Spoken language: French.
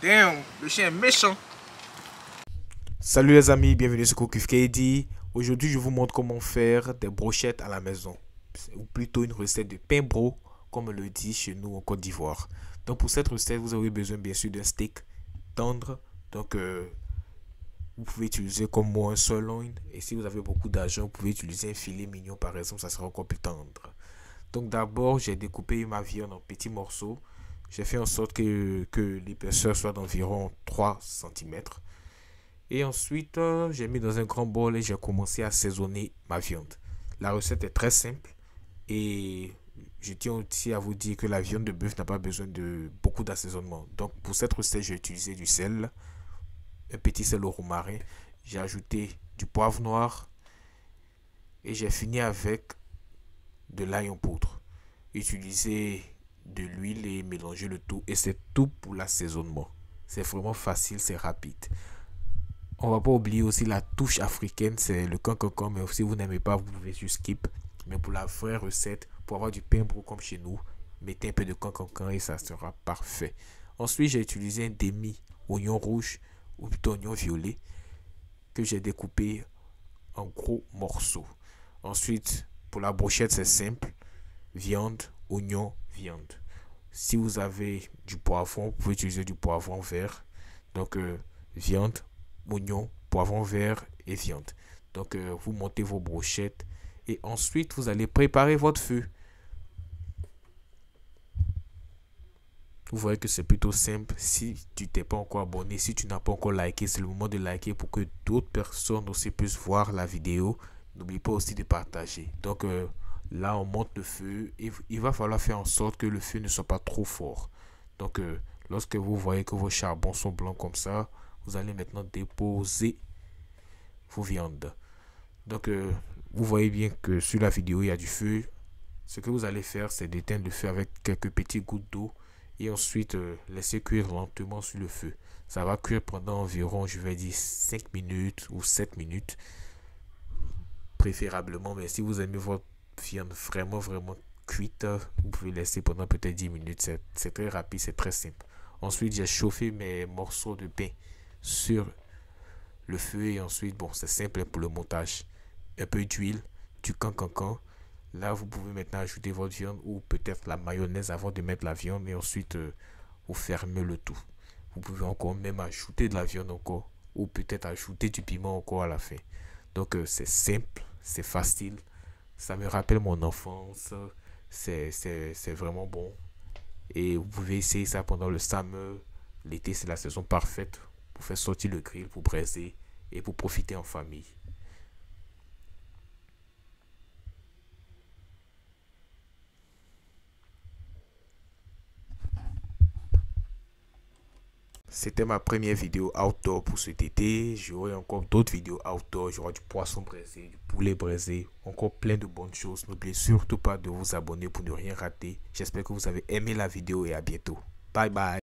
Damn, le chien est méchant. Salut les amis, bienvenue sur CookWithKD. Aujourd'hui, je vous montre comment faire des brochettes à la maison, ou plutôt une recette de pain bro, comme on le dit chez nous en Côte d'Ivoire. Donc pour cette recette, vous aurez besoin bien sûr d'un steak tendre. Donc vous pouvez utiliser comme moi un sirloin. Et si vous avez beaucoup d'argent, vous pouvez utiliser un filet mignon par exemple, ça sera encore plus tendre. Donc d'abord, j'ai découpé ma viande en petits morceaux. J'ai fait en sorte que l'épaisseur soit d'environ 3 cm. Et ensuite, j'ai mis dans un grand bol et j'ai commencé à assaisonner ma viande. La recette est très simple et je tiens aussi à vous dire que la viande de bœuf n'a pas besoin de beaucoup d'assaisonnement. Donc pour cette recette, j'ai utilisé du sel, un petit sel au romarin. J'ai ajouté du poivre noir et j'ai fini avec de l'ail en poudre. Utiliser de l'huile et mélanger le tout et c'est tout pour l'assaisonnement. C'est vraiment facile, c'est rapide. On va pas oublier aussi la touche africaine, c'est le cancancan, mais si vous n'aimez pas, vous pouvez juste skip. Mais pour la vraie recette, pour avoir du pain bro comme chez nous, mettez un peu de cancancan et ça sera parfait. Ensuite, j'ai utilisé un demi oignon rouge ou plutôt oignon violet que j'ai découpé en gros morceaux. Ensuite, pour la brochette, c'est simple. Viande, oignon, viande. Si vous avez du poivron, vous pouvez utiliser du poivron vert. Donc, viande, oignon, poivron vert et viande. Donc, vous montez vos brochettes et ensuite, vous allez préparer votre feu. Vous voyez que c'est plutôt simple. Si tu t'es pas encore abonné, si tu n'as pas encore liké, c'est le moment de liker pour que d'autres personnes aussi puissent voir la vidéo. N'oublie pas aussi de partager. Donc, là, on monte le feu et il va falloir faire en sorte que le feu ne soit pas trop fort. Donc, lorsque vous voyez que vos charbons sont blancs comme ça, vous allez maintenant déposer vos viandes. Donc, vous voyez bien que sur la vidéo, il y a du feu. Ce que vous allez faire, c'est d'éteindre le feu avec quelques petites gouttes d'eau et ensuite laisser cuire lentement sur le feu. Ça va cuire pendant environ, je vais dire, 5 minutes ou 7 minutes, préférablement. Mais si vous aimez votre viande vraiment cuite, vous pouvez laisser pendant peut-être 10 minutes. C'est très rapide, c'est très simple. Ensuite, j'ai chauffé mes morceaux de pain sur le feu et ensuite, bon, c'est simple pour le montage. Un peu d'huile, du cancancan. Là, vous pouvez maintenant ajouter votre viande ou peut-être la mayonnaise avant de mettre la viande et ensuite vous fermez le tout. Vous pouvez encore même ajouter de la viande encore ou peut-être ajouter du piment encore à la fin. Donc, c'est simple, c'est facile. Ça me rappelle mon enfance. C'est vraiment bon. Et vous pouvez essayer ça pendant le summer. L'été, c'est la saison parfaite pour faire sortir le grill, pour braiser et pour profiter en famille. C'était ma première vidéo outdoor pour cet été. J'aurai encore d'autres vidéos outdoor. J'aurai du poisson braisé, du poulet braisé, encore plein de bonnes choses. N'oubliez surtout pas de vous abonner pour ne rien rater. J'espère que vous avez aimé la vidéo et à bientôt. Bye bye.